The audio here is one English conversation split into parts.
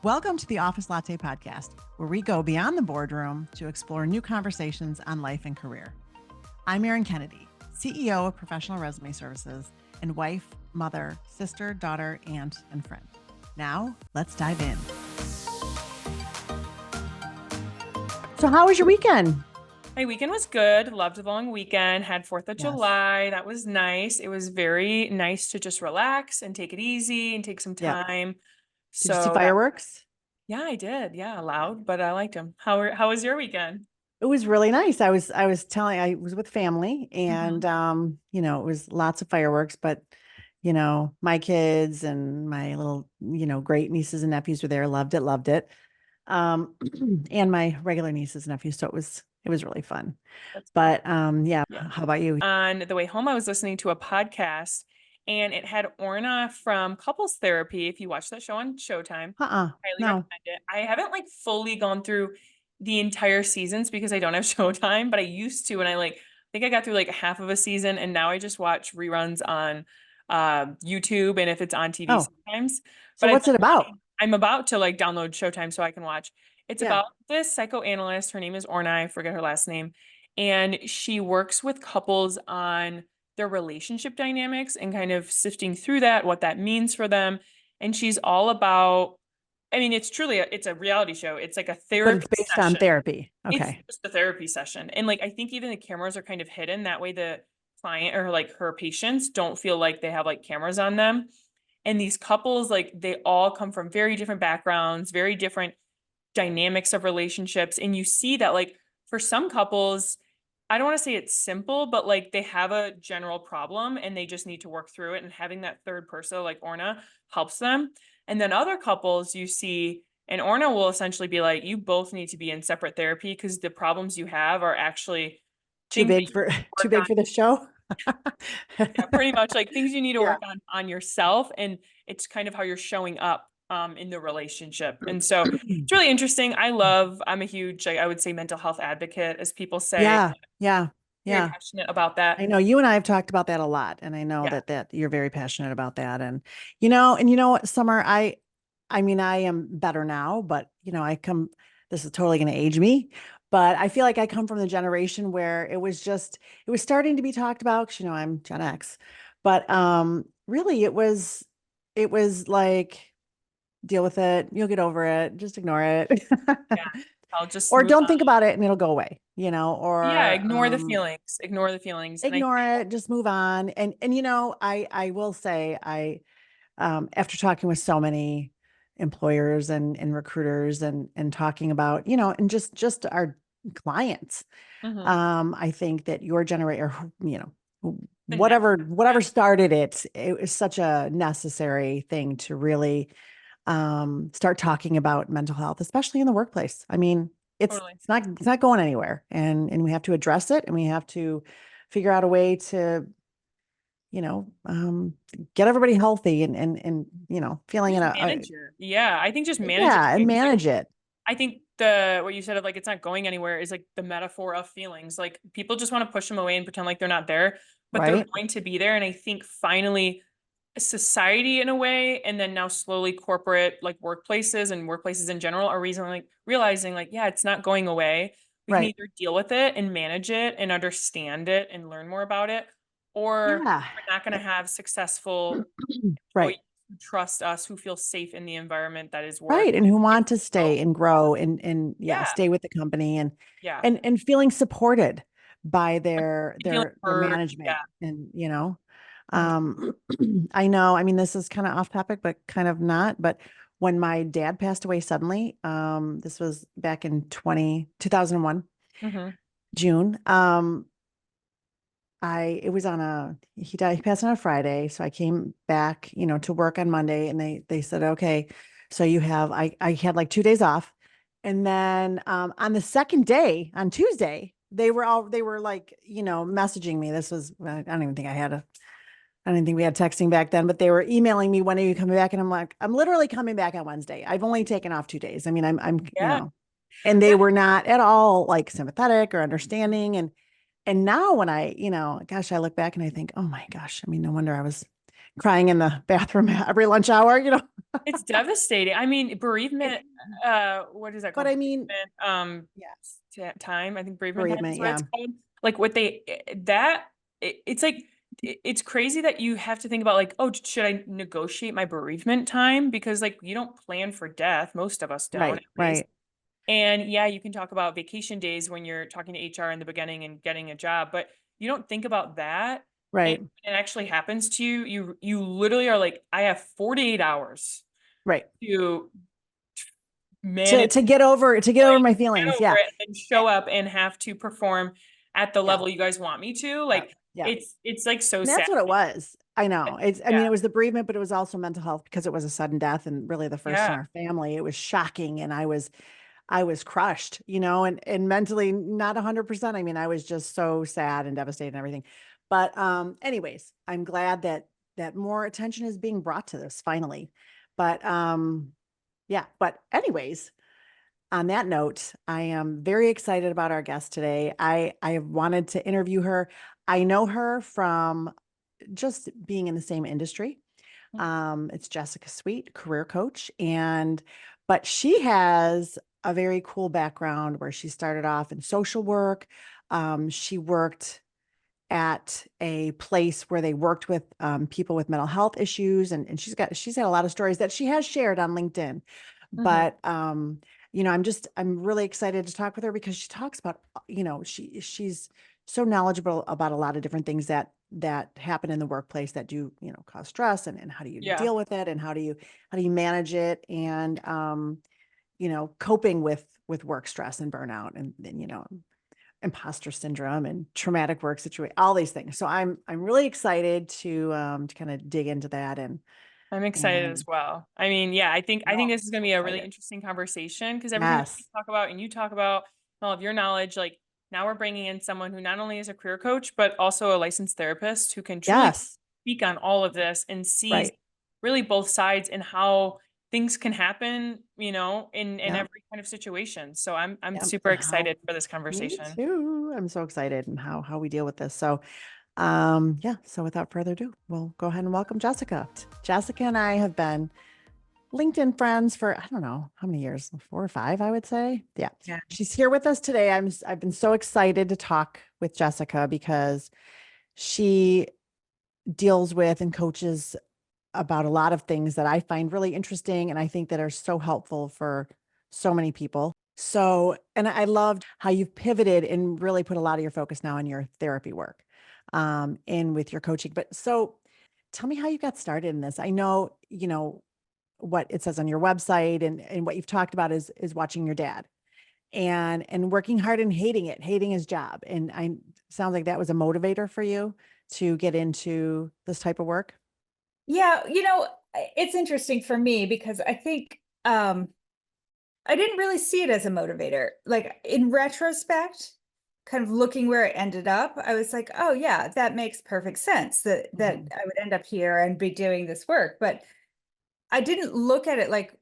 Welcome to the Office Latte podcast, where we go beyond the boardroom to explore new conversations on life and career. I'm Erin Kennedy, CEO of Professional Resume Services and wife, mother, sister, daughter, aunt, and friend. Now, let's dive in. So how was your weekend? My weekend was good. Loved the long weekend. Had 4th of July. That was nice. It was very nice to just relax and take it easy and take some Yep. Did you see So fireworks? yeah, I did. Yeah, loud, but I liked them. How was your weekend? It was really nice. I was with family and Mhm. it was lots of fireworks, but my kids and my little, great nieces and nephews were there, loved it. Um, and my regular nieces and nephews. So it was really fun. That's fun. But yeah, Yeah. how about you? On the way home, I was listening to a podcast and it had Orna from Couples Therapy. If you watch that show on Showtime, highly No. recommend it. I haven't like fully gone through the entire seasons because I don't have Showtime, but I used to, and I think I got through like half of a season, and now I just watch reruns on YouTube and if it's on TV Oh, sometimes. so But I've what's been it about? I'm about to like download Showtime so I can watch. It's Yeah. about this psychoanalyst. Her name is Orna. I forget her last name, and she works with couples on their relationship dynamics and kind of sifting through that, what that means for them. And she's all about, I mean, it's a reality show. It's like a But therapy it's based on session. therapy. It's Okay. just a therapy session. And like I think even the cameras are kind of hidden. That way the client or like her patients don't feel like they have like cameras on them. And these couples, like they all come from very different backgrounds, very different dynamics of relationships. And you see that like for some couples, I don't want to say it's simple, but like they have a general problem and they just need to work through it. And having that third person like Orna helps them. And then other couples you see, and Orna will essentially be like, you both need to be in separate therapy because the problems you have are actually Too things that big you for too work on. big for the show. Yeah, pretty much like things you need to Yeah. work on yourself, and it's kind of how you're showing up in the relationship. And so it's really interesting. I'm a huge, like, I would say mental health advocate, as people say, Yeah. Yeah. very Yeah. passionate about that. I know you and I have talked about that a lot, and I know Yeah, that you're very passionate about that. And you know what, Summer, I mean, I am better now, but this is totally going to age me, but I feel like I come from the generation where it was starting to be talked about, 'cause, I'm Gen X, but really it was like, deal with it, you'll get over it, just ignore it. yeah. I'll just Or move don't on. think about it and it'll go away, Yeah, or ignore the feelings. And I ignore it, just move on. And I will say, after talking with so many employers and recruiters and talking about, and just our clients, Mhm. I think that your generator, The next, yeah, whatever started it was such a necessary thing to really start talking about mental health, especially in the workplace. I mean, it's totally. it's not going anywhere, and we have to address it, and we have to figure out a way to, you know, um, get everybody healthy and feeling Just in manage it. Yeah, I think just manage it. yeah, and Like manage it, I think the what you said of like it's not going anywhere is like the metaphor of feelings. Like people just want to push them away and pretend like they're not there, but they're right? going to be there. And I think finally society in a way, and then now slowly corporate like workplaces and workplaces in general are realizing like, yeah, it's not going away. We can Right. either deal with it and manage it and understand it and learn more about it, or Yeah. we're not going to have successful Right. employees who trust us, who feel safe in the environment that is work. Right. And who It's want to both. stay and grow and yeah, Yeah. stay with the company and Yeah. and feeling supported by their Feeling their their heard. Yeah. management. And Mhm. um I know, I mean, this is kind of off topic, but kind of not. But when my dad passed away suddenly, this was back in 2001, Mhm. June. It was on he died, he passed on a Friday. So I came back, to work on Monday, and they said, okay, so I had like 2 days off. And then, on the second day, on Tuesday, they were like, messaging me. I don't even think I didn't think we had texting back then, but they were emailing me, when are you coming back? And I'm like, I'm literally coming back on Wednesday. I've only taken off 2 days. I mean, Yeah. and they Yeah. were not at all like sympathetic or understanding. And now when gosh, I look back and I think, oh my gosh, I mean, no wonder I was crying in the bathroom every lunch hour. It's devastating. I mean, It, bereavement, what is that but called? I mean, Bereavement, yes, time, I think bereavement time bereavement. is what Yeah. it's called. Like what they, that, it's like, it's crazy that you have to think about like, oh, should I negotiate my bereavement time? Because like you don't plan for death. Most of us don't, Right. at least. Right. And yeah, you can talk about vacation days when you're talking to HR in the beginning and getting a job, but you don't think about that. And Right. it actually happens to you. You literally are like, I have 48 hours Right. to manage, To get over my get feelings. over Yeah. it, and Eh, show up and have to perform at the Yeah. level you guys want me to. Yeah. Like Yeah. it's like so And sad. that's what it was. I know. I mean, Yeah. it was the bereavement, but it was also mental health because it was a sudden death and really the first in Yeah. our family. It was shocking. And I was crushed, and mentally not 100%. I mean, I was just so sad and devastated and everything. But anyways, I'm glad that more attention is being brought to this finally. But yeah, but anyways, on that note, I am very excited about our guest today. I have wanted to interview her. I know her from just being in the same industry. It's Jessica Sweet, career coach, but she has a very cool background where she started off in social work. She worked at a place where they worked with people with mental health issues, and she's had a lot of stories that she has shared on LinkedIn. Mhm. But I'm really excited to talk with her because she talks about, she's so knowledgeable about a lot of different things that happen in the workplace that do, cause stress, and how do you Yeah. deal with it, and how do you manage it, and coping with work stress and burnout, and imposter syndrome and traumatic work situation, all these things. So I'm really excited to kind of dig into that, I'm excited as and well. I mean, yeah, I think no, this is going to so be a really excited. interesting conversation because everything that we Yes. talk about and you talk about all of your knowledge, like now we're bringing in someone who not only is a career coach, but also a licensed therapist who can truly Yes. speak on all of this and sees Right. really both sides and how things can happen, in Yeah. every kind of situation. So I'm Yeah. super And how excited for this me conversation. too. I'm so excited and how we deal with this. So yeah, so without further ado, we'll go ahead and welcome Jessica. Jessica and I have been LinkedIn friends for I don't know how many years, 4 or 5, I would say. Yeah. Yeah. She's here with us today. I've been so excited to talk with Jessica because she deals with and coaches about a lot of things that I find really interesting and I think that are so helpful for so many people. So, and I loved how you've pivoted and really put a lot of your focus now on your therapy work, and with your coaching. But so tell me how you got started in this. I know, what it says on your website, and what you've talked about is watching your dad and working hard and hating his job. And I sounds like that was a motivator for you to get into this type of work. Yeah, it's interesting for me because I think I didn't really see it as a motivator. Like in retrospect, kind of looking where it ended up, I was like, oh yeah, that makes perfect sense that Mhm. I would end up here and be doing this work. But I didn't look at it like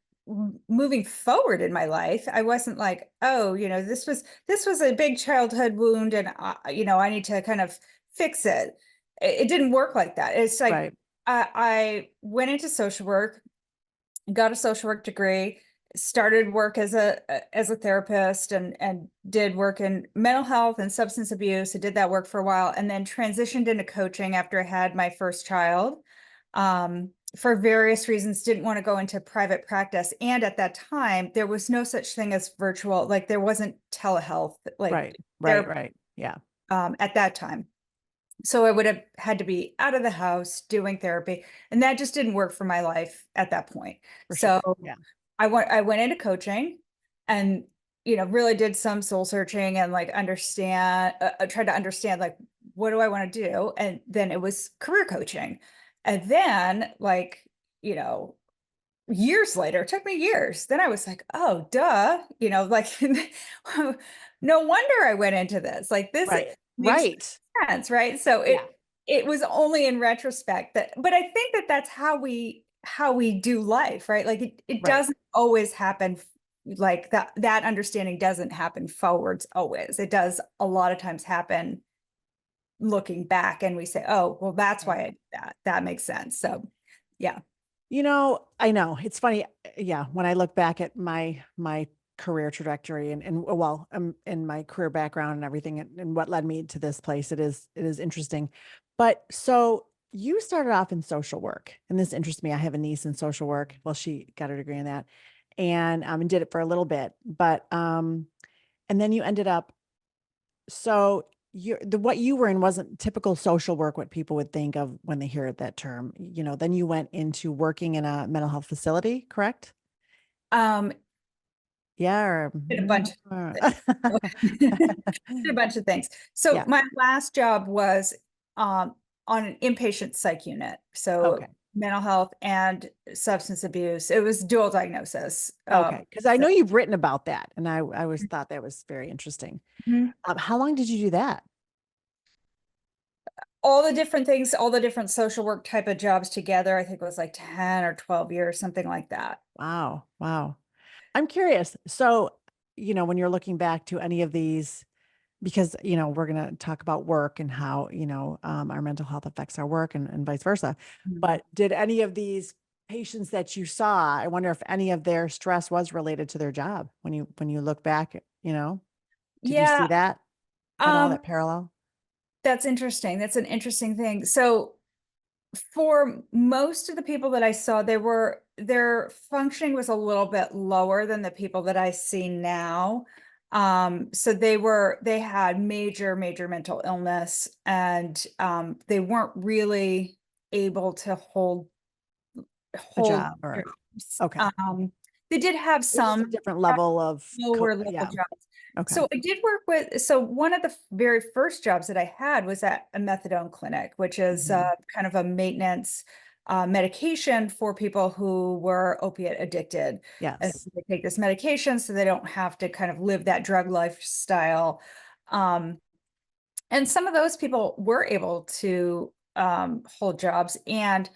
moving forward in my life. I wasn't like, oh, this was a big childhood wound and I need to kind of fix it. It didn't work like that. It's like Right. I went into social work, got a social work degree, started work as a therapist and did work in mental health and substance abuse. I did that work for a while and then transitioned into coaching after I had my first child. For various reasons, didn't want to go into private practice. And at that time, there was no such thing as virtual, like there wasn't telehealth, like Right. Right. there Right. Yeah. at that time. So I would have had to be out of the house doing therapy, and that just didn't work for my life at that point. For So sure. Yeah. I went into coaching and really did some soul searching and like tried to understand like what do I want to do? And then it was career coaching. And then like, you know, years later, it took me years. Then I was like, oh, duh, like no wonder I went into this. Like this Right. makes Right. sense, right? So Yeah. it was only in retrospect but I think that that's how we do life, right? Like it Right. doesn't always happen like that understanding doesn't happen forwards always. It does a lot of times happen looking back and we say, oh, well, that's why Right. I did that. That makes sense. So yeah. I know it's funny. Yeah. When I look back at my career trajectory and well, in my career background and everything and what led me to this place, it is interesting. But so you started off in social work, and this interests me. I have a niece in social work. Well, she got her degree in that and did it for a little bit, but and then you ended up, so what you were in wasn't typical social work, what people would think of when they hear that term. Then you went into working in a mental health facility, correct? Um, Yeah. Or, did a bunch did a bunch of things. So yeah. my last job was on an inpatient psych unit. So Okay. mental health and substance abuse. It was dual diagnosis. Okay. Because I So know you've written about that, and I always thought that was very interesting. Mhm. How long did you do that? All the different things, all the different social work type of jobs together, I think it was like 10 or 12 years, something like that. Wow. Wow. I'm curious. So, when you're looking back to any of these, because, we're going to talk about work and how, our mental health affects our work and vice versa. Mhm. But did any of these patients that you saw, I wonder if any of their stress was related to their job when you look back, did you see Yeah, that at all, um, that parallel? that's interesting. That's an interesting thing. So for most of the people that I saw, their functioning was a little bit lower than the people that I see now. So they had major mental illness, and they weren't really able to A hold job or, jobs. okay. They did have It's just a some different level of, lower level yeah. jobs. Okay. So I did work with, so one of the very first jobs that I had was at a methadone clinic, which is Mhm. kind of a maintenance medication for people who were opiate addicted. And Yes. so they take this medication so they don't have to kind of live that drug lifestyle. Um, and some of those people were able to hold jobs. And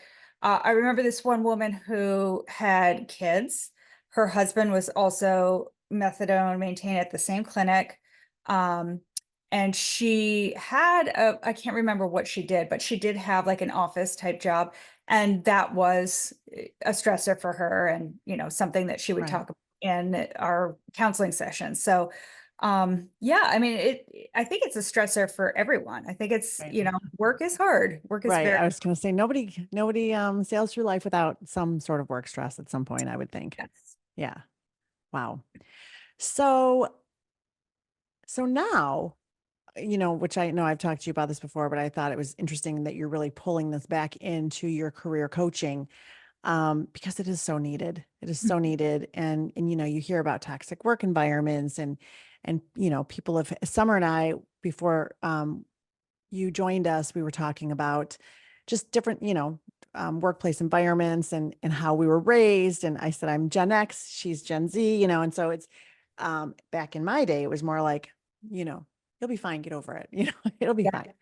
I remember this one woman who had kids. Her husband was also methadone maintained at the same clinic. Um, and she had I can't remember what she did, but she did have like an office type job. And that was a stressor for her, and, something that she would Right. talk about in our counseling sessions. So yeah, I mean, I think it's a stressor for everyone. I think it's, Right. work is hard. Work is Right. very, I was going to say nobody sails through life without some sort of work stress at some point, I would think. yes. Yeah. Wow. So now, which I know I've talked to you about this before, but I thought it was interesting that you're really pulling this back into your career coaching, because it is so needed. It is so needed. And you hear about toxic work environments and people have, Summer and I, before you joined us, we were talking about just different, workplace environments and how we were raised. And I said, I'm Gen X, she's Gen Z, and so it's, back in my day, it was more like, you know, you'll be fine, get over it, it'll be Yeah. fine.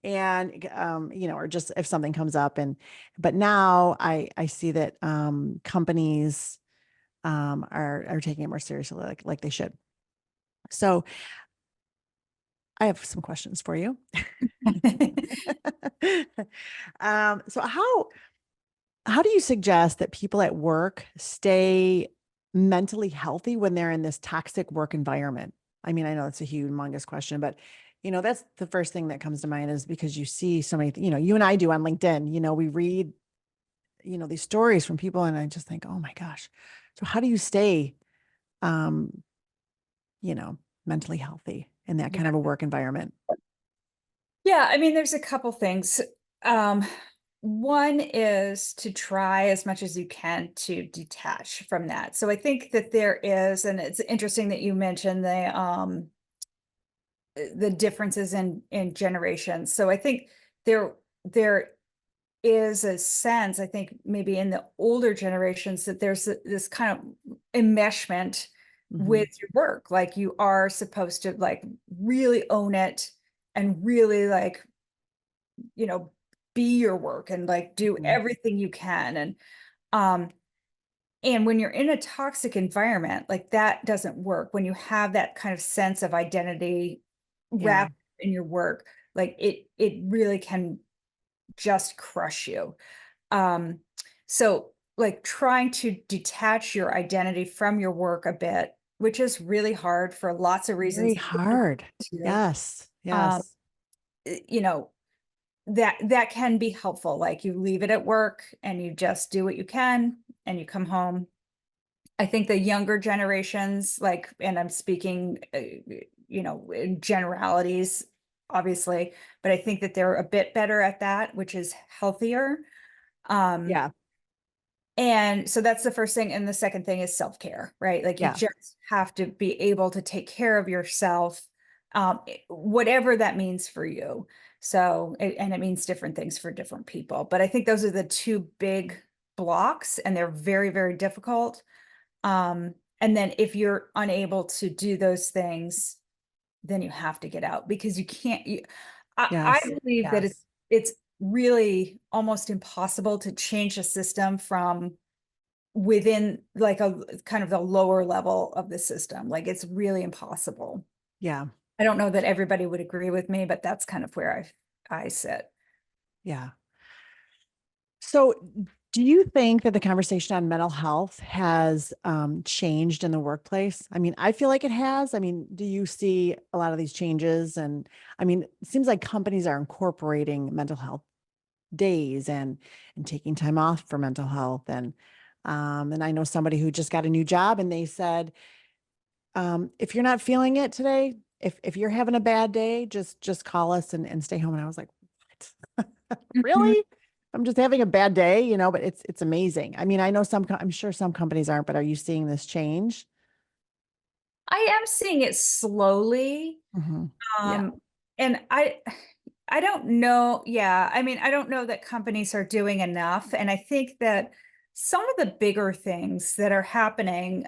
And, or just if something comes up but now I see that, companies, are taking it more seriously, like they should. So I have some questions for you. So how do you suggest that people at work stay mentally healthy when they're in this toxic work environment? I mean, I know it's a humongous question, but that's the first thing that comes to mind, is because you see so many, you and I do on LinkedIn, we read, these stories from people, and I just think, oh my gosh. So how do you stay, um, you know, mentally healthy in that Yeah. kind of a work environment? Yeah, I mean, there's a couple things. Um, One is to try as much as you can to detach from that. So I think that there is, and it's interesting that you mentioned the differences in generations. So I think there is a sense, I think maybe in the older generations, that there's this kind of enmeshment Hmm. with your work. Like you are supposed to like really own it and really like, you know, be your work and like do Hmm. everything you can. Um and when you're in a toxic environment, like that doesn't work. When you have that kind of sense of identity Yeah. wrapped in your work, like it really can just crush you. Um, so like trying to detach your identity from your work a bit, which is really hard for lots of Very reasons. hard. Yes. Um, Yes. you know, that can be helpful. Like you leave it at work and you just do what you can and you come home. I think the younger generations, like, and I'm speaking, in generalities, obviously, but I think that they're a bit better at that, which is healthier. Um, Yeah. and so that's the first thing. And the second thing is self-care, right? Like you Yeah. just have to be able to take care of yourself, whatever that means for you. So, and it means different things for different people. But I think those are the two big blocks, and they're very, very difficult. And then if you're unable to do those things, then you have to get out because you can't, I Yes. believe that Yes. it's really almost impossible to change a system from within like a kind of the lower level of the system. Like it's really impossible. Yeah. I don't know that everybody would agree with me, but that's kind of where I sit. Yeah. So, do you think that the conversation on mental health has changed in the workplace? I mean, I feel like it has. I mean, do you see a lot of these changes? And I mean, it seems like companies are incorporating mental health days and taking time off for mental health. And I know somebody who just got a new job, and they said, if you're not feeling it today, if you're having a bad day, just call us and stay home. And I was like, what? Mhm. Really? I'm just having a bad day, but it's amazing. I mean, I know I'm sure some companies aren't, but are you seeing this change? I am seeing it slowly. Hmm. Yeah. Um, and I don't know. Yeah, I mean, I don't know that companies are doing enough. And I think that some of the bigger things that are happening,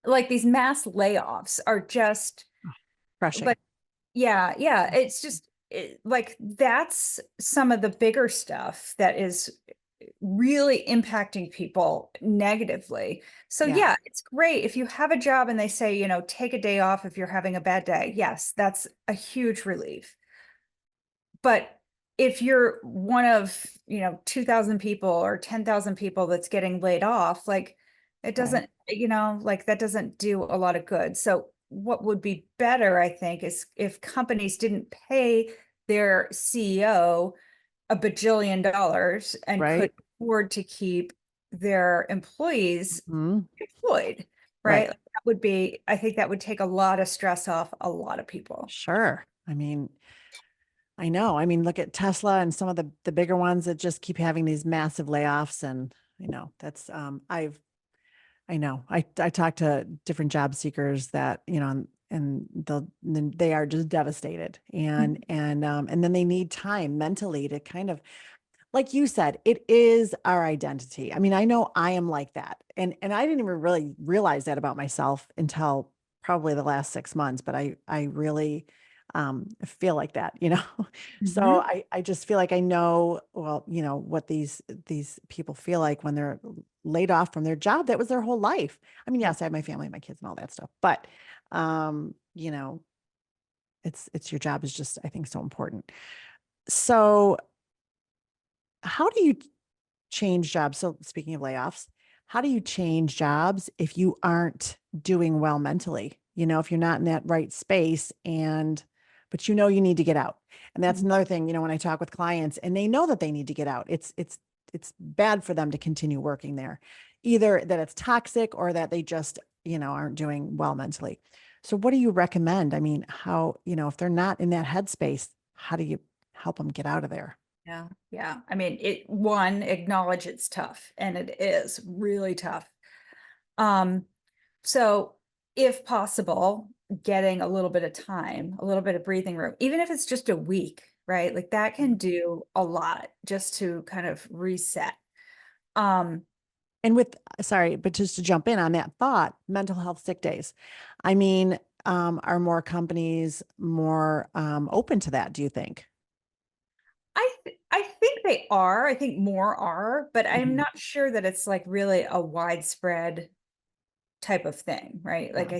like these mass layoffs are just, Crushing. but yeah, yeah, it's just like that's some of the bigger stuff that is really impacting people negatively. So Yeah. yeah, it's great if you have a job and they say, take a day off if you're having a bad day. Yes, that's a huge relief. But if you're one of, 2,000 people or 10,000 people that's getting laid off, like it Right. doesn't, like that doesn't do a lot of good. So what would be better, I think, is if companies didn't pay their CEO a bajillion dollars and could Right. afford to keep their employees Mhm. employed, right? Right. Like, that would be, I think that would take a lot of stress off a lot of people. Sure. I mean, I know. I mean, look at Tesla and some of the bigger ones that just keep having these massive layoffs. And that's I know. I talk to different job seekers that, and then they are just devastated. And then they need time mentally to kind of, like you said, it is our identity. I mean, I know I am like that. And I didn't even really realize that about myself until probably the last 6 months, but I really feel like that. So Mhm. I just feel like I know, well, what these people feel like when they're laid off from their job. That was their whole life. I mean, Yeah. yes, I have my family, my kids and all that stuff, but um, you know, it's your job is just, I think, so important. So how do you change jobs? So speaking of layoffs, how do you change jobs if you aren't doing well mentally? If you're not in that right space but you need to get out. And that's Mhm. another thing, when I talk with clients and they know that they need to get out, it's bad for them to continue working there. Either that it's toxic or that they just, aren't doing well mentally. So what do you recommend? I mean, how, if they're not in that headspace, how do you help them get out of there? Yeah. Yeah. I mean, one, acknowledge it's tough, and it is really tough. Um, so if possible, getting a little bit of time, a little bit of breathing room, even if it's just a week, right? Like that can do a lot just to kind of reset. Um, And sorry, but just to jump in on that thought, mental health sick days. I mean, are more companies more open to that, do you think? I think they are. I think more are, but I'm Mhm. not sure that it's like really a widespread type of thing, right? Like Yeah.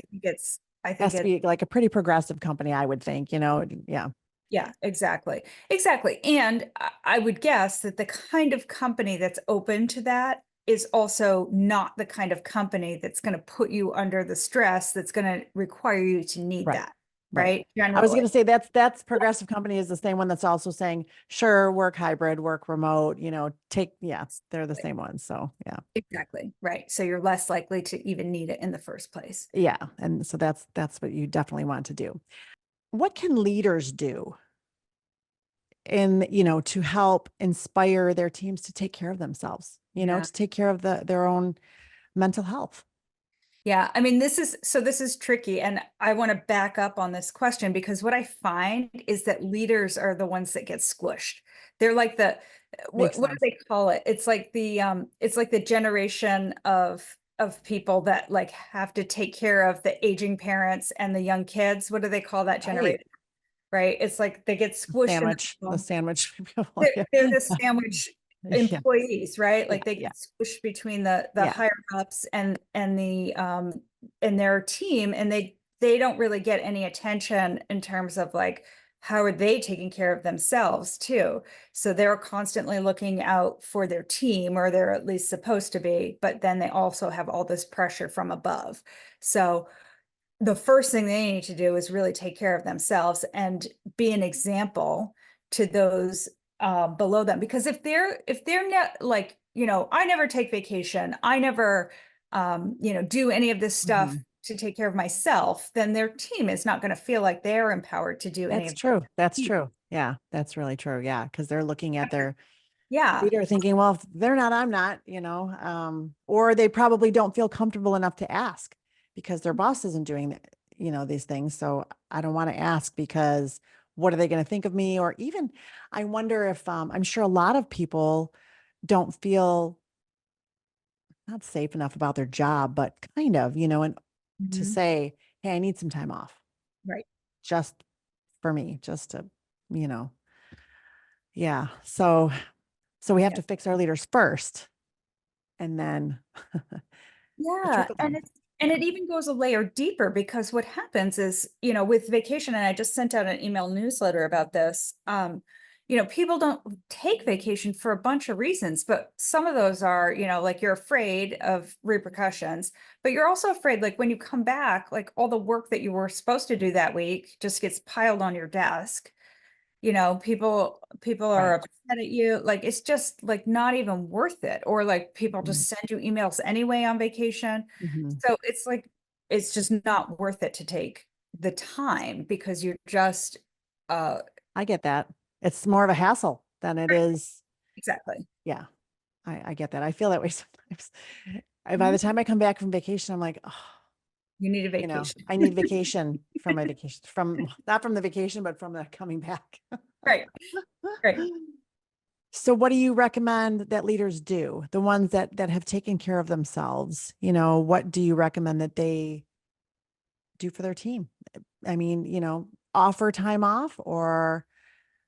I think Has to it's be like a pretty progressive company, I would think, Yeah. Yeah, exactly. Exactly. And I would guess that the kind of company that's open to that is also not the kind of company that's going to put you under the stress that's going to require you to need Right. that, Right. right? I was Generally. going to say that's progressive company is the same one that's also saying, sure, work hybrid, work remote, yeah, they're the same ones. So yeah. Exactly. Right. So you're less likely to even need it in the first place. Yeah. And so that's what you definitely want to do. What can leaders do to help inspire their teams to take care of themselves, Yeah. to take care of their own mental health? Yeah, I mean, this is tricky, and I want to back up on this question because what I find is that leaders are the ones that get squished. They're like the Makes what do sense. they call it? It's like the generation of people that like have to take care of the aging parents and the young kids. What do they call that Right. generation? Right? It's like they get squished in the The middle. sandwich people. They're the sandwich Yeah. employees, right? Yeah. Like they Yeah. get squished between the Yeah. higher ups and the and their team, and they don't really get any attention in terms of like how are they taking care of themselves too. So they're constantly looking out for their team, or they're at least supposed to be, but then they also have all this pressure from above. So the first thing they need to do is really take care of themselves and be an example to those below them. Because if they're not like, I never take vacation, I never do any of this stuff Mhm. to take care of myself, then their team is not going to feel like they're empowered to do any That's of true. That's it. true. Yeah, that's really true. Yeah, because they're looking at their Yeah, leader thinking, well, if they're not, I'm not, or they probably don't feel comfortable enough to ask because their boss isn't doing, these things. So I don't want to ask because what are they going to think of me? Or even, I wonder if, I'm sure a lot of people don't feel not safe enough about their job, but kind of, and to Mhm. say, hey, I need some time off Right. just for me, just to, you know, yeah. So we have Yeah. to fix our leaders first and then the Yeah, trickle and down. it even goes a layer deeper because what happens is, with vacation, and I just sent out an email newsletter about this. People don't take vacation for a bunch of reasons, but some of those are, like you're afraid of repercussions, but you're also afraid, like when you come back, like all the work that you were supposed to do that week just gets piled on your desk. People are Right. upset at you, like it's just like not even worth it, or like people Mhm. just send you emails anyway on vacation. Mhm. So it's like it's just not worth it to take the time because you're just uh I get that. It's more of a hassle than it is. exactly. Yeah, I get that. I feel that way sometimes. By the Mhm. time I come back from vacation, I'm like, oh, You need a vacation. I need vacation from my vacation, from not from the vacation, but from the coming back. Right, right. So what do you recommend that leaders do? The ones that have taken care of themselves, what do you recommend that they do for their team? I mean, offer time off or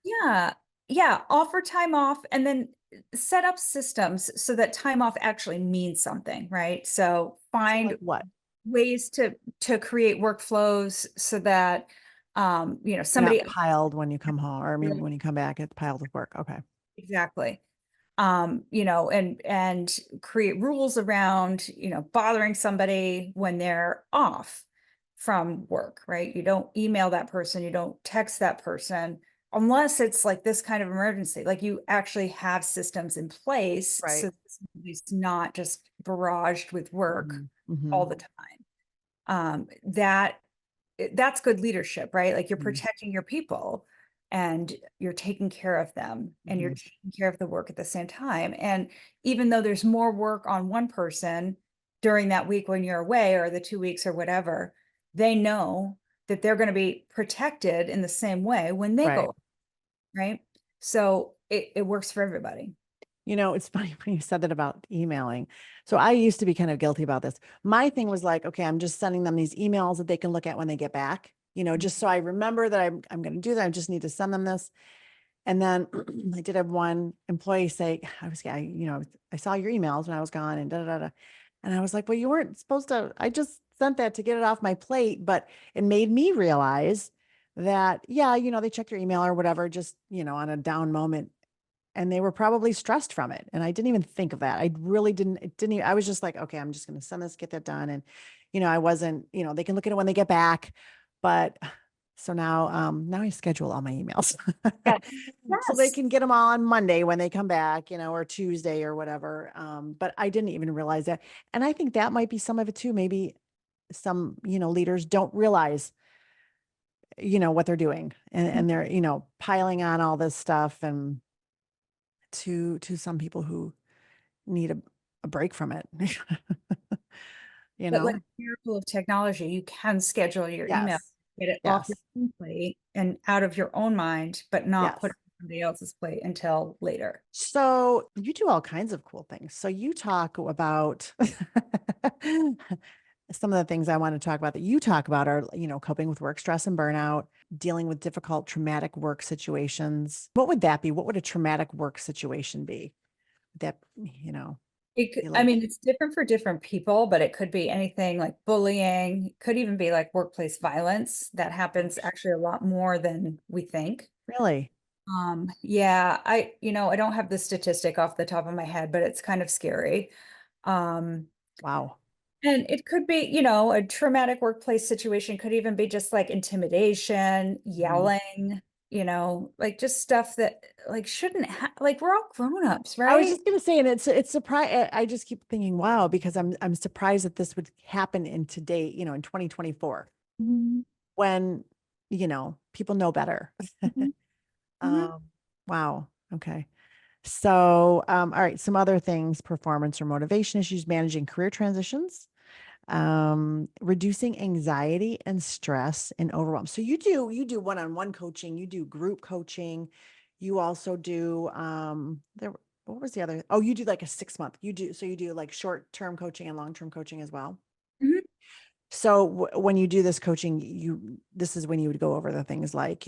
Yeah. Yeah, offer time off and then set up systems so that time off actually means something, right? So so find like what? ways to create workflows so that You're somebody not piled when you come home, or I mean, when you come back, it's piled with work. Okay. exactly and create rules around bothering somebody when they're off from work, right? You don't email that person, you don't text that person unless it's like this kind of emergency, like you actually have systems in place Right. so it's not just barraged with work Hmm. Hmm. all the time. That's good leadership, right? Like you're Hmm. protecting your people and you're taking care of them and you're Hmm. taking care of the work at the same time. And even though there's more work on one person during that week when you're away or the 2 weeks or whatever, they know that they're going to be protected in the same way when they Right. go, right? So it works for everybody. It's funny when you said that about emailing. So I used to be kind of guilty about this. My thing was like, okay, I'm just sending them these emails that they can look at when they get back, just so I remember that I'm going to do that. I just need to send them this. And then I did have one employee say, I saw your emails when I was gone and da da da. Da. And I was like, well, you weren't supposed to, I just sent that to get it off my plate, but it made me realize that, yeah, they checked their email or whatever, just, on a down moment. And they were probably stressed from it. And I didn't even think of that. I really didn't, it didn't even, I was just like, okay, I'm just going to send this, get that done. And, I wasn't, they can look at it when they get back. But so now I schedule all my emails Yes. so they Yes. can get them all on Monday when they come back, or Tuesday or whatever. But I didn't even realize that. And I think that might be some of it too. Maybe some, leaders don't realize, what they're doing, and they're, piling on all this stuff, and to some people who need a break from it. you But like know? the miracle of technology, you can schedule your email, Yes. get it off your Yes. own plate and out of your own mind, but not put Yes. it on somebody else's plate until later. So you do all kinds of cool things. So you talk about some of the things I want to talk about that you talk about are, coping with work stress and burnout, dealing with difficult traumatic work situations. What would that be? What would a traumatic work situation be? That, It could, be I like, mean, it's different for different people, but it could be anything like bullying, it could even be like workplace violence that happens actually a lot more than we think. really? Yeah, I don't have the statistic off the top of my head, but it's kind of scary. Um, Wow. and it could be, a traumatic workplace situation could even be just like intimidation, Mhm. yelling, like just stuff that like shouldn't like we're all grown-ups, I was right? just gonna say, and it's surprise. I just keep thinking, wow, because I'm surprised that this would happen in today, in 2024, Mhm, when, people know better. mhm, mhm. Um, wow. Okay. So, all right, some other things: performance or motivation issues, managing career transitions, reducing anxiety and stress and overwhelm. So you do one-on-one coaching, you do group coaching, you also do what was the other? Oh, you do like a 6 month. You do like short-term coaching and long-term coaching as well. Mhm. So when you do this coaching, this is when you would go over the things like,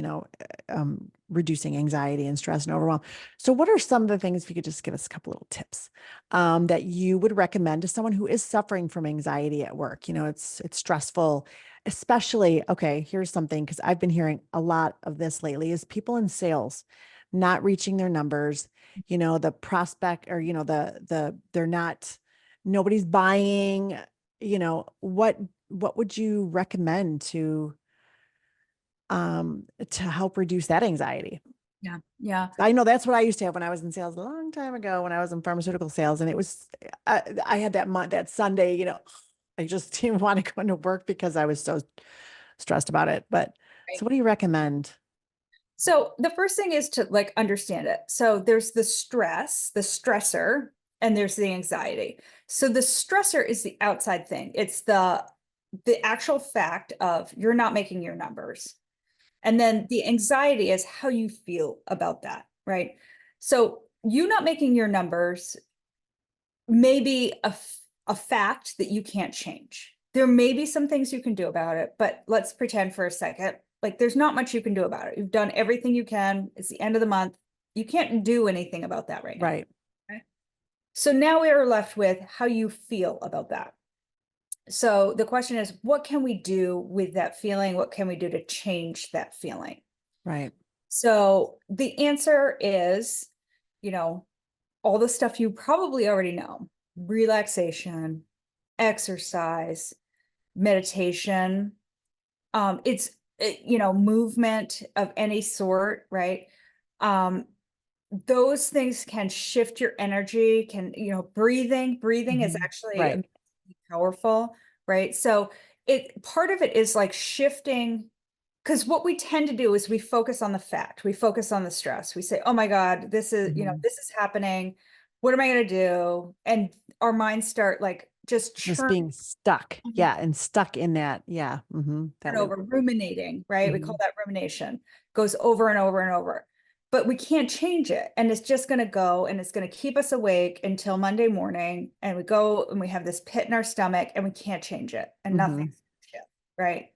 reducing anxiety and stress and overwhelm. So what are some of the things, if you could just give us a couple little tips, that you would recommend to someone who is suffering from anxiety at work? It's stressful, especially, okay, here's something, because I've been hearing a lot of this lately, is people in sales not reaching their numbers, the prospect, or, they're not, nobody's buying, what would you recommend to help reduce that anxiety? Yeah, yeah. I know that's what I used to have when I was in sales a long time ago, when I was in pharmaceutical sales, and it was I had that month, that Sunday, I just didn't want to go into work because I was so stressed about it. But Right. so what do you recommend? So the first thing is to like understand it. So there's the stress, the stressor, and there's the anxiety. So the stressor is the outside thing. It's the actual fact of you're not making your numbers. And then the anxiety is how you feel about that, right? So you not making your numbers may be a fact that you can't change. There may be some things you can do about it, but let's pretend for a second, like there's not much you can do about it. You've done everything you can. It's the end of the month. You can't do anything about that right now. Right. Okay? So now we are left with how you feel about that. So the question is, what can we do with that feeling? What can we do to change that feeling? Right. So the answer is, you know, all the stuff you probably already know: relaxation, exercise, meditation. Movement of any sort, right? Um, those things can shift your energy, breathing is Mhm. actually Right. amazingly powerful, right? So it part of it is like shifting, because what we tend to do is we focus on the fact, we focus on the stress. We say, oh my God, Mhm. this is happening. What am I going to do? And our minds start like just Just churning being stuck. Yeah. And stuck in that. Yeah. That loop. over, ruminating, right? We call Mhm. that rumination, goes over and over and over. But we can't change it. And it's just going to go and it's going to keep us awake until Monday morning. And we go and we have this pit in our stomach and we can't change it and Mhm. nothing's shift, right?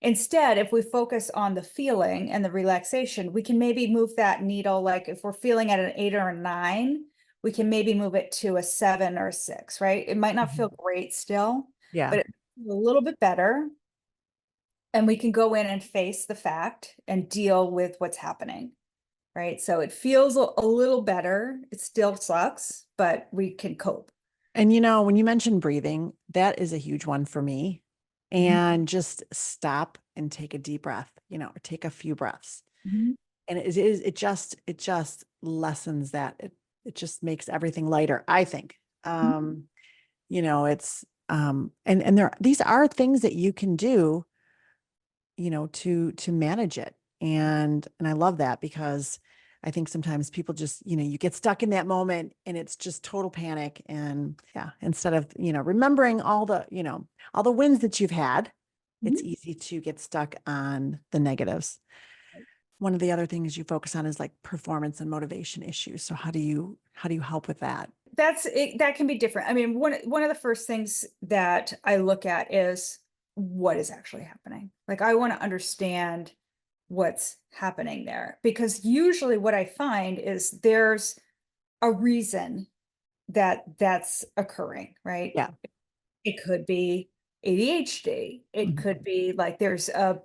Instead, if we focus on the feeling and the relaxation, we can maybe move that needle. Like if we're feeling at an 8 or a 9, we can maybe move it to a 7 or a 6, right? It might not Mhm. feel great still, Yeah. but it's a little bit better. and we can go in and face the fact and deal with what's happening. Right. So it feels a little better. It still sucks, but we can cope. And when you mentioned breathing, that is a huge one for me. And just stop and take a deep breath, take a few breaths. Mhm. And it just lessens that. It just makes everything lighter, I think. It's and these are things that you can do, to manage it. And I love that, because I think sometimes people just, you get stuck in that moment and it's just total panic. And yeah, instead of, remembering all the wins that you've had, it's Mhm. easy to get stuck on the negatives. One of the other things you focus on is like performance and motivation issues. So how do you help with that? That's it. That can be different. I mean, one of the first things that I look at is what is actually happening. Like, I want to understand what's happening there, because usually what I find is there's a reason that that's occurring, right? Yeah. It could be ADHD. It Mhm. could be like there's a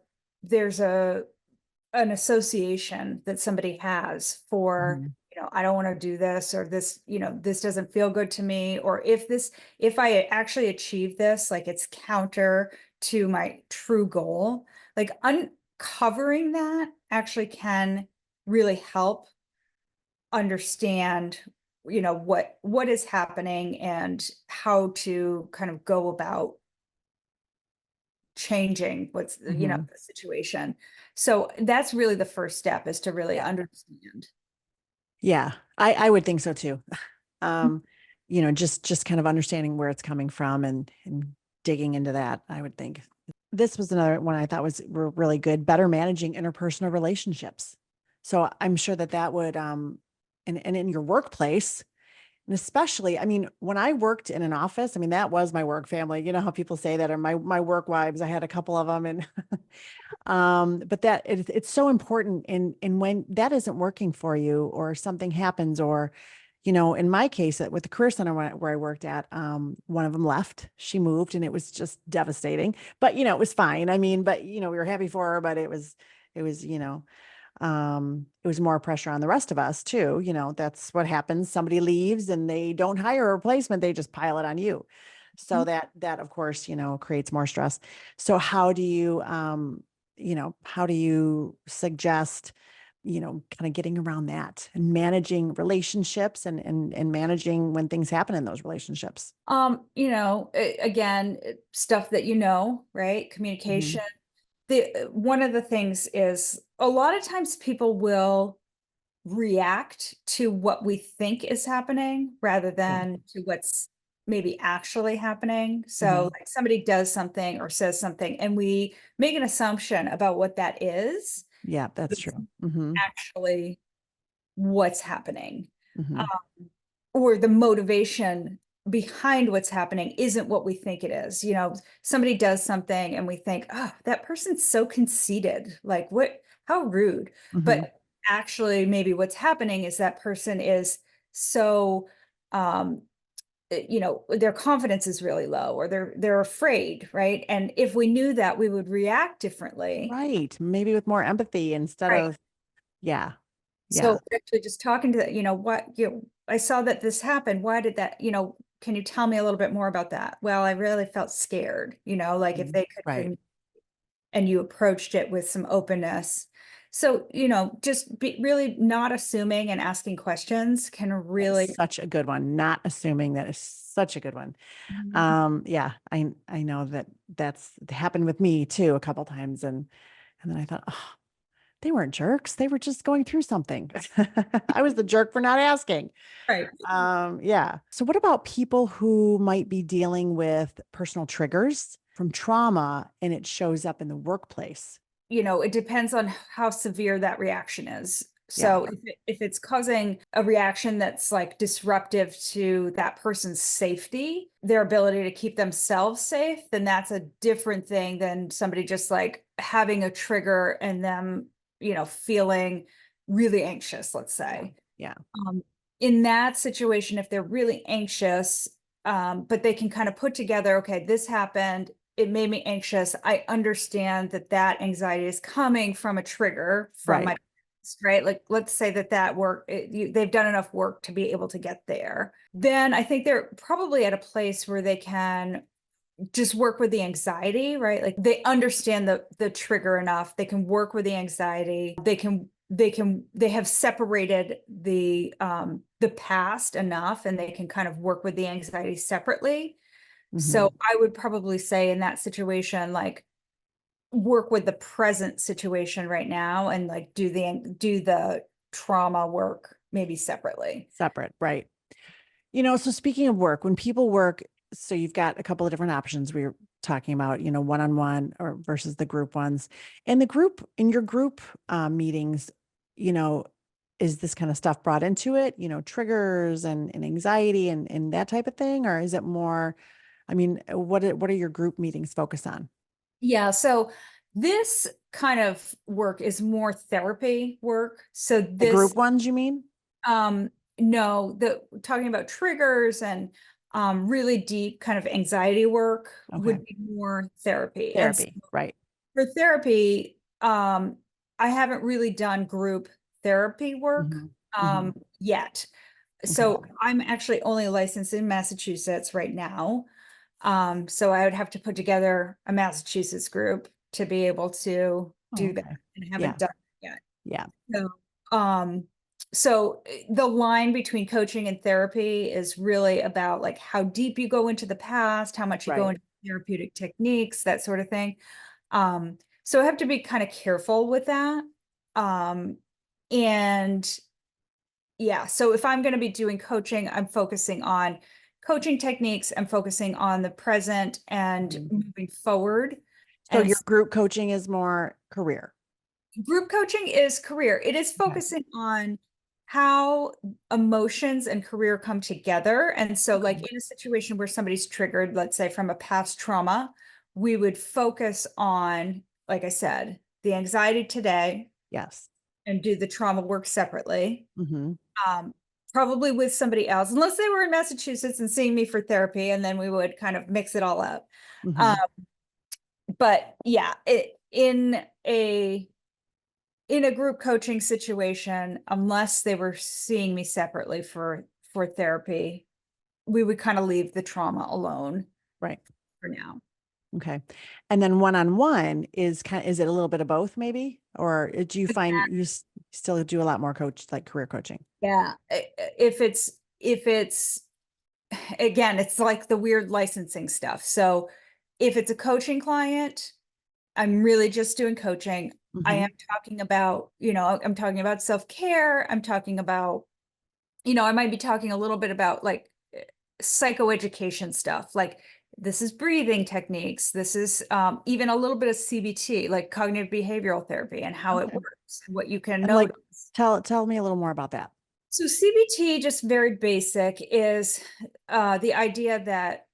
an association that somebody has for, Mhm. I don't want to do this, or this, this doesn't feel good to me, or if I actually achieve this, like it's counter to my true goal, like uncovering that actually can really help understand, what is happening and how to kind of go about changing what's, Mhm. the situation. So that's really the first step, is to really Yeah. understand. Yeah. I would think so too. Um, just kind of understanding where it's coming from and digging into that, I would think. This was another one I thought was really good, better managing interpersonal relationships. So I'm sure that would, and in your workplace, and especially, I mean, when I worked in an office, I mean, that was my work family. You know how people say that are my work wives. I had a couple of them, and but it's so important. And when that isn't working for you, or something happens, or in my case, with the career center where I worked at, one of them left. She moved, and it was just devastating. But it was fine. I mean, but we were happy for her. But it was it was more pressure on the rest of us too. That's what happens. Somebody leaves and they don't hire a replacement. They just pile it on you. So that of course, creates more stress. So how do you suggest, kind of getting around that and managing relationships and managing when things happen in those relationships? Again, stuff that, right? Mhm. Communication. The One of the things is, a lot of times people will react to what we think is happening rather Yeah. than to what's maybe actually happening. So Mhm. like somebody does something or says something, and we make an assumption about what that is, Yeah, but that's it's true. Mhm. actually what's happening. Mhm. Or the motivation behind what's happening isn't what we think it is. Somebody does something and we think, oh, that person's so conceited. Like, what, how rude. Mhm. But actually, maybe what's happening is that person is so, um, their confidence is really low, or they're afraid, right? And if we knew that, we would react differently. Right. Maybe with more empathy instead Right. of, yeah. Yeah. So actually just talking to that, I saw that this happened. Why did that, can you tell me a little bit more about that? Well, I really felt scared, like if Mhm. they could Right. and you approached it with some openness. So, just be really not assuming and asking questions can That is really. such a good one. Not assuming, that is such a good one. Mhm. Yeah, I know that's happened with me too a couple times, and then I thought, oh, they weren't jerks. They were just going through something. I was the jerk for not asking. Right. Yeah. So what about people who might be dealing with personal triggers from trauma and it shows up in the workplace? It depends on how severe that reaction is. Yeah. So if it's causing a reaction that's like disruptive to that person's safety, their ability to keep themselves safe, then that's a different thing than somebody just like having a trigger and them, feeling really anxious, let's Yeah. say. Yeah. Um, in that situation, if they're really anxious, but they can kind of put together, okay, this happened, it made me anxious. I understand that that anxiety is coming from a trigger from my, Right. right? Like, let's say that work, they've done enough work to be able to get there. Then I think they're probably at a place where they can just work with the anxiety, right? Like they understand the trigger enough. They can work with the anxiety. They have separated the past enough, and they can kind of work with the anxiety separately. So Mhm. I would probably say in that situation, like work with the present situation right now and like do the trauma work maybe separately. Separate, right. So speaking of work, when people work, so you've got a couple of different options. We were talking about, one-on-one or versus the group ones. In your group meetings, you know, is this kind of stuff brought into it, triggers and anxiety and that type of thing? Or is it more, what are your group meetings focus on? Yeah, so this kind of work is more therapy work. So The this group ones, you mean? um no, the talking about triggers and really deep kind of anxiety work Okay. would be more therapy. And so Therapy, right. for therapy, I haven't really done group therapy work Hmm. Hmm. yet. Okay. So I'm actually only licensed in Massachusetts right now. So I would have to put together a Massachusetts group to be able to Oh, do that, okay. and Yeah. haven't done it yet. Yeah. So, the line between coaching and therapy is really about like how deep you go into the past, how much you go Right. into therapeutic techniques, that sort of thing. So I have to be kind of careful with that. Um, and yeah, so if I'm going to be doing coaching, I'm focusing on coaching techniques. I'm focusing on the present and Mhm. moving forward. So And your group coaching is more career. group coaching is career. It is Okay. focusing on how emotions and career come together. And so, like Okay. in a situation where somebody's triggered, let's say from a past trauma, we would focus on, like I said, the anxiety today Yes. and do the trauma work separately. Hmm. Um, Probably with somebody else, unless they were in Massachusetts and seeing me for therapy, and then we would kind of mix it all up. Um, Hmm. but yeah, in a group coaching situation, unless they were seeing me separately for therapy, we would kind of leave the trauma alone Right. for now. Okay. And then one-on-one is it a little bit of both maybe? Or do you find still do a lot more like career coaching? Yeah, if it's again, it's like the weird licensing stuff. So if it's a coaching client, I'm really just doing coaching. I Hmm. am talking about, I'm talking about self-care. I'm talking about, I might be talking a little bit about like psychoeducation stuff. Like this is breathing techniques. This is even a little bit of CBT, like cognitive behavioral therapy, and how it Okay. works, and what you can And like notice. tell me a little more about that. So CBT, just very basic, is the idea that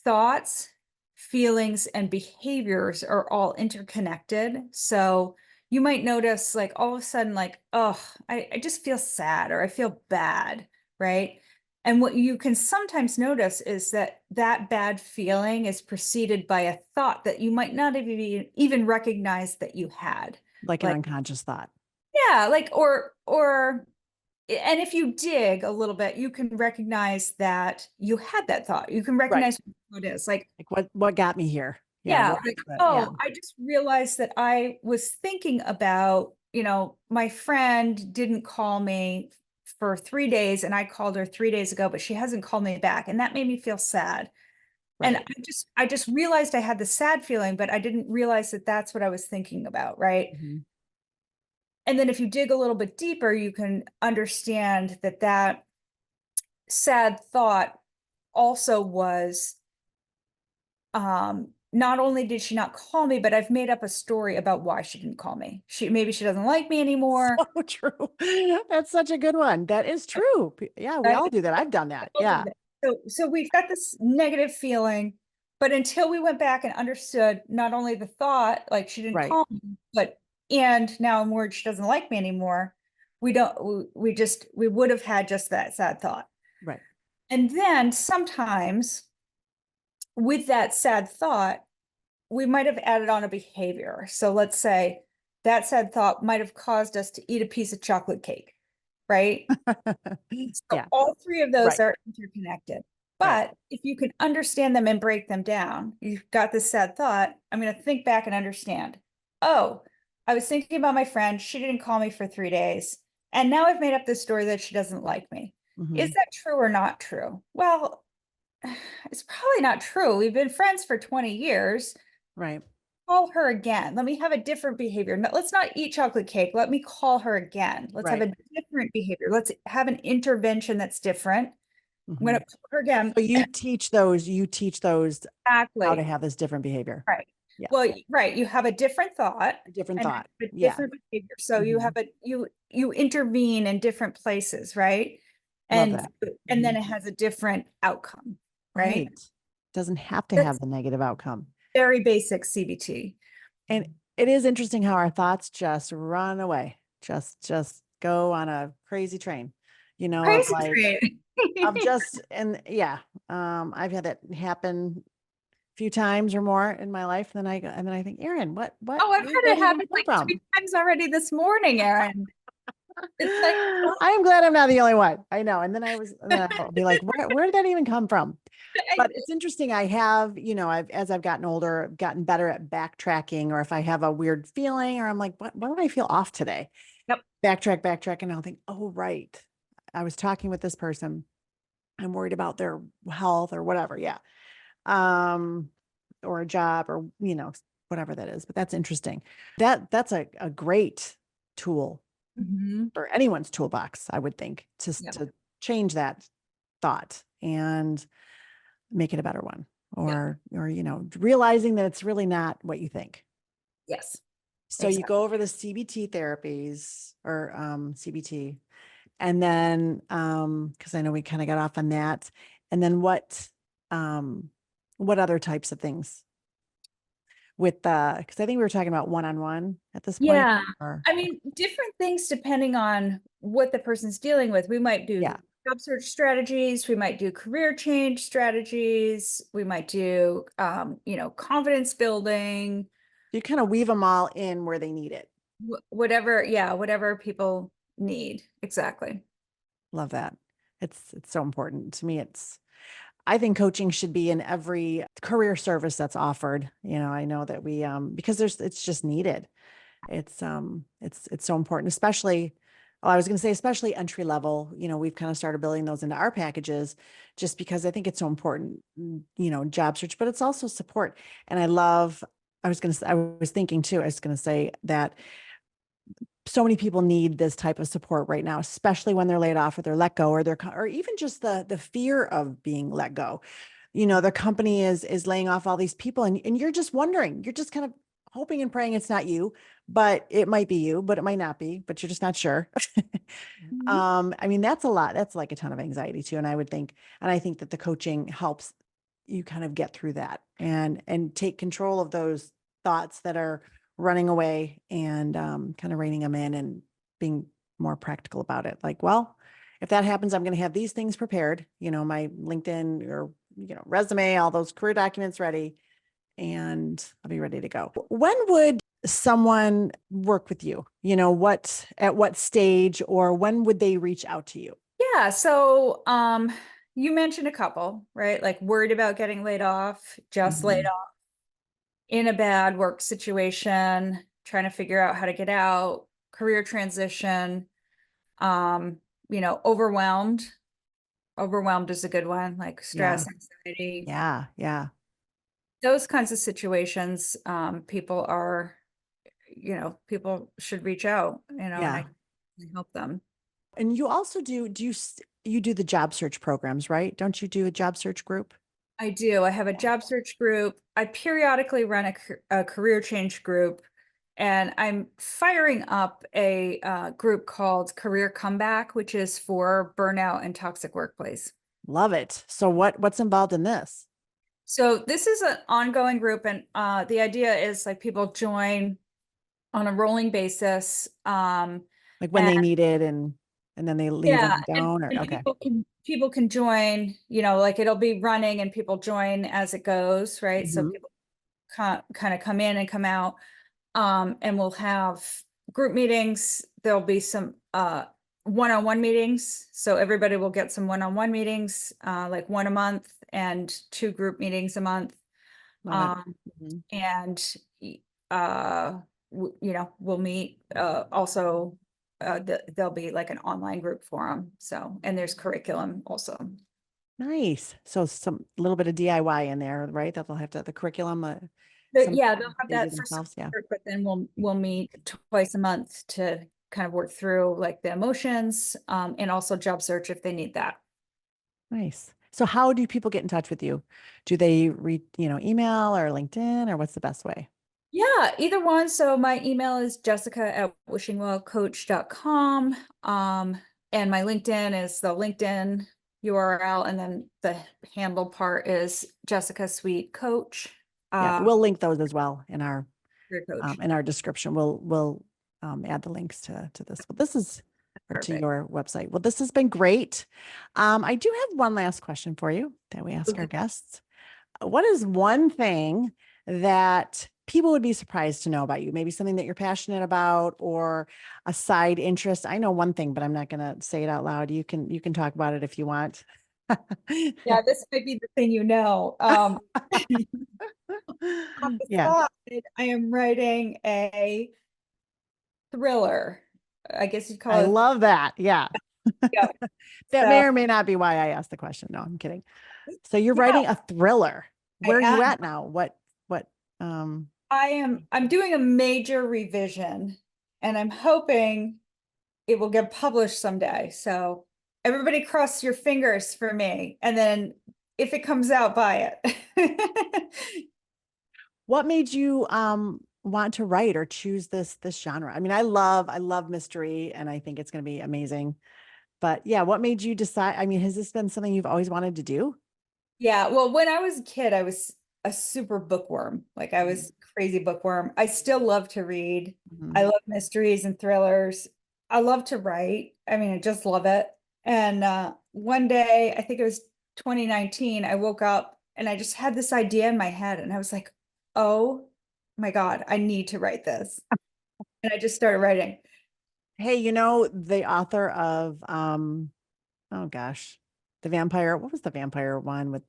thoughts, feelings, and behaviors are all interconnected. So you might notice like all of a sudden, like, oh, I just feel sad or I feel bad, right? And what you can sometimes notice is that that bad feeling is preceded by a thought that you might not have even recognized that you had. Like an Like, unconscious thought. yeah, like, or and if you dig a little bit, you can recognize that you had that thought. You can Right. recognize what it is. Like, Like what got me here? Yeah. yeah, What like, is it? Yeah. oh, I just realized that I was thinking about, my friend didn't call me for 3 days, and I called her 3 days ago, but she hasn't called me back. And that made me feel sad. And Right. I just realized I had the sad feeling, but I didn't realize that that's what I was thinking about, right? Mhm. And then if you dig a little bit deeper, you can understand that that sad thought also was not only did she not call me, but I've made up a story about why she didn't call me. Maybe she doesn't like me anymore. So true. That's such a good one. That is true. Yeah, we Right? all do that. I've done that. I'll do Yeah. that. So we've got this negative feeling, but until we went back and understood not only the thought, like she didn't Right. call me, but and now I'm worried she doesn't like me anymore. We don't, we would have had just that sad thought. Right. And then sometimes with that sad thought, we might have added on a behavior. So let's say that sad thought might have caused us to eat a piece of chocolate cake, right? So Yeah, all three of those right, are interconnected. right. But if you can understand them and break them down, you've got this sad thought. I'm going to think back and understand. Oh, I was thinking about my friend. She didn't call me for 3 days. And now I've made up this story that she doesn't like me. Is Mhm. that true or not true? Well, it's probably not true. We've been friends for 20 years. Right, Call her again. Let me have a different behavior. Let's not eat chocolate cake. Let me call her again. Let's have right. a different behavior. Let's have an intervention that's different. I'm going to Mhm. call her again. So you teach those how to Exactly. have this different behavior. Right. Yeah, Well, right. You have a different thought a different and thought. a Yeah. different behavior. So you have Mhm. you intervene in different places, right? Love And that. and then Mhm. it has a different outcome, right? Right. Doesn't have to have That's the negative outcome. very basic CBT. And it is interesting how our thoughts just run away, just go on a crazy train, of Crazy like, train. of just, and yeah, I've had that happen a few times or more in my life. And then I think, Aaron, Oh, I've where did had that it even happen come like from? 3 times already this morning, Erin. It's like, oh, I am glad I'm not the only one. I know. And then I'll be like, where did that even come from? But it's interesting. I have, as I've gotten older, I've gotten better at backtracking, or if I have a weird feeling, or I'm like, what do I feel off today? yep. Backtrack. And I'll think, oh, right. I was talking with this person. I'm worried about their health or whatever. Yeah. Um, or a job or, whatever that is. But that's interesting. That's a great tool Mhm. for anyone's toolbox, I would think, Yep. to change that thought and make it a better one, Yep. or realizing that it's really not what you think. Yes. So you Exactly. go over the CBT therapies, or CBT, and then because I know we kind of got off on that, and then um what other types of things with because I think we were talking about one-on-one at this point, Yeah. or I mean, different things depending on what the person's dealing with. We might yeah, do job search strategies, we might do career change strategies, we might do confidence building, you kind of weave them all in where they need it. whatever, yeah, whatever people need. Exactly. Love that. It's so important to me. I think coaching should be in every career service that's offered. I know that we because it's just needed. It's so important, especially, oh, I was going to say, especially entry level. We've kind of started building those into our packages just because I think it's so important, job search, but it's also support. And I was thinking too, I was going to say that so many people need this type of support right now, especially when they're laid off or they're let go, or even just the fear of being let go. The company is laying off all these people, and you're just wondering, you're just kind of hoping and praying it's not you, but it might be you, but it might not be, but you're just not sure. Mhm. I mean, that's a lot. That's like a ton of anxiety too. And I think that the coaching helps you kind of get through that and take control of those thoughts that are running away, and kind of reining them in and being more practical about it. Like, well, if that happens, I'm going to have these things prepared, my LinkedIn or, resume, all those career documents ready, and I'll be ready to go. When would someone work with you? At what stage, or when would they reach out to you? Yeah, so you mentioned a couple, right? Like worried about getting laid off, just laid Mhm. off, in a bad work situation, trying to figure out how to get out, career transition, um, overwhelmed. Overwhelmed is a good one, like Yeah. stress, anxiety, Yeah. Yeah. those kinds of situations. People should reach out, and I Yeah. can help them. And you also you do the job search programs, right? Don't you do a job search group? I do. I have a Yeah. job search group. I periodically run a career change group, and I'm firing up a group called Career Comeback, which is for burnout and toxic workplace. Love it. So what's involved in this? So this is an ongoing group, and the idea is like people join on a rolling basis. Like when And they need it, and and then they leave Yeah, and don't, or and okay. people can join, like it'll be running and people join as it goes, right? So Mhm. people kind of come in and come out. And we'll have group meetings. There'll be some one-on-one meetings. So everybody will get some one-on-one meetings, like one a month and 2 group meetings a month. Love it. Um, Mhm. and we'll meet also there'll be like an online group forum. So, and there's curriculum also. Nice. So some little bit of DIY in there, right? That they'll have to the curriculum. But yeah, they'll have they do that for themselves. Yeah. support, but then we'll meet twice a month to kind of work through like the emotions, and also job search if they need that. Nice. So how do people get in touch with you? Do they read, email or LinkedIn, or what's the best way? Yeah, either one. So my email is jessica@wishingwellcoach.com. And my LinkedIn is the LinkedIn URL, and then the handle part is Jessica Sweet Coach. Yeah, we'll link those as well Career coach. in our description. We'll add the links to this. Well, this is or to Perfect. your website. Well, this has been great. I do have one last question for you that we ask our guests. What is one thing that people would be surprised to know about you? Maybe something that you're passionate about or a side interest. I know one thing, but I'm not going to say it out loud. You can talk about it if you want. Yeah, this might be the thing on the Yeah, side, I am writing a thriller. I guess you'd I call it. love that. Yeah. Yeah. That may So or may not be why I asked the question. No, I'm kidding. So you're yeah, writing a thriller. I Where are you am. at now? What um I'm doing a major revision and I'm hoping it will get published someday. So everybody cross your fingers for me. And then if it comes out, buy it. what made you want to write or choose this genre? I mean, I love mystery and I think it's going to be amazing. But yeah, what made you decide? I mean, has this been something you've always wanted to do? Yeah, well, when I was a kid, I was a super bookworm. Like I was crazy bookworm. I still love to read. I Mhm. love mysteries and thrillers. I love to write. I mean, I just love it. And one day, I think it was 2019, I woke up and I just had this idea in my head and I was like, "Oh my God, I need to write this." And I just started writing. Hey, the author of oh gosh, the vampire, what was the vampire one with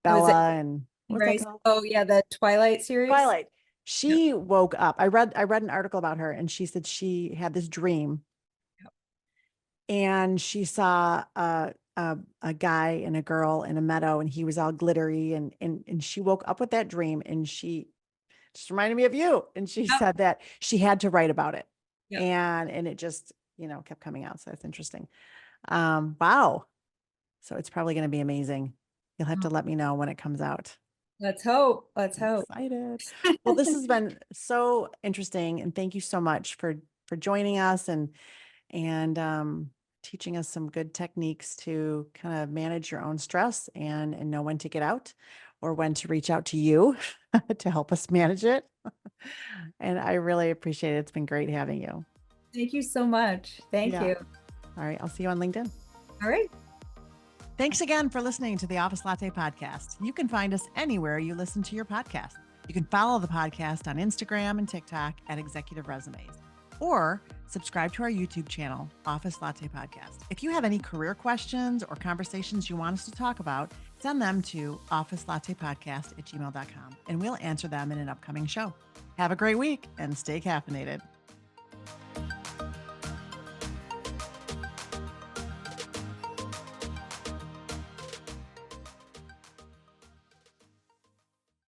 Was it Bella and what was that Rice? called? Oh yeah, the Twilight series. Twilight. Yeah. She woke up. I read an article about her and she said she had this dream and she saw a guy and a girl in a meadow and he was all glittery and she woke up with that dream and she just reminded me of you and she Yep. said that she had to write about it Yep. and it just kept coming out, so that's interesting. Wow, so it's probably going to be amazing. You'll have to let me know when it comes out. Let's hope. Let's I'm hope. excited. Well, this has been so interesting and thank you so much for joining us and teaching us some good techniques to kind of manage your own stress and know when to get out or when to reach out to you to help us manage it. And I really appreciate it. It's been great having you. Thank you so much. Thank Yeah. you. All right. I'll see you on LinkedIn. All right. Thanks again for listening to the Office Latte podcast. You can find us anywhere you listen to your podcast. You can follow the podcast on Instagram and TikTok at Executive Resumes, or subscribe to our YouTube channel, Office Latte Podcast. If you have any career questions or conversations you want us to talk about, send them to officelattepodcast@gmail.com and we'll answer them in an upcoming show. Have a great week and stay caffeinated.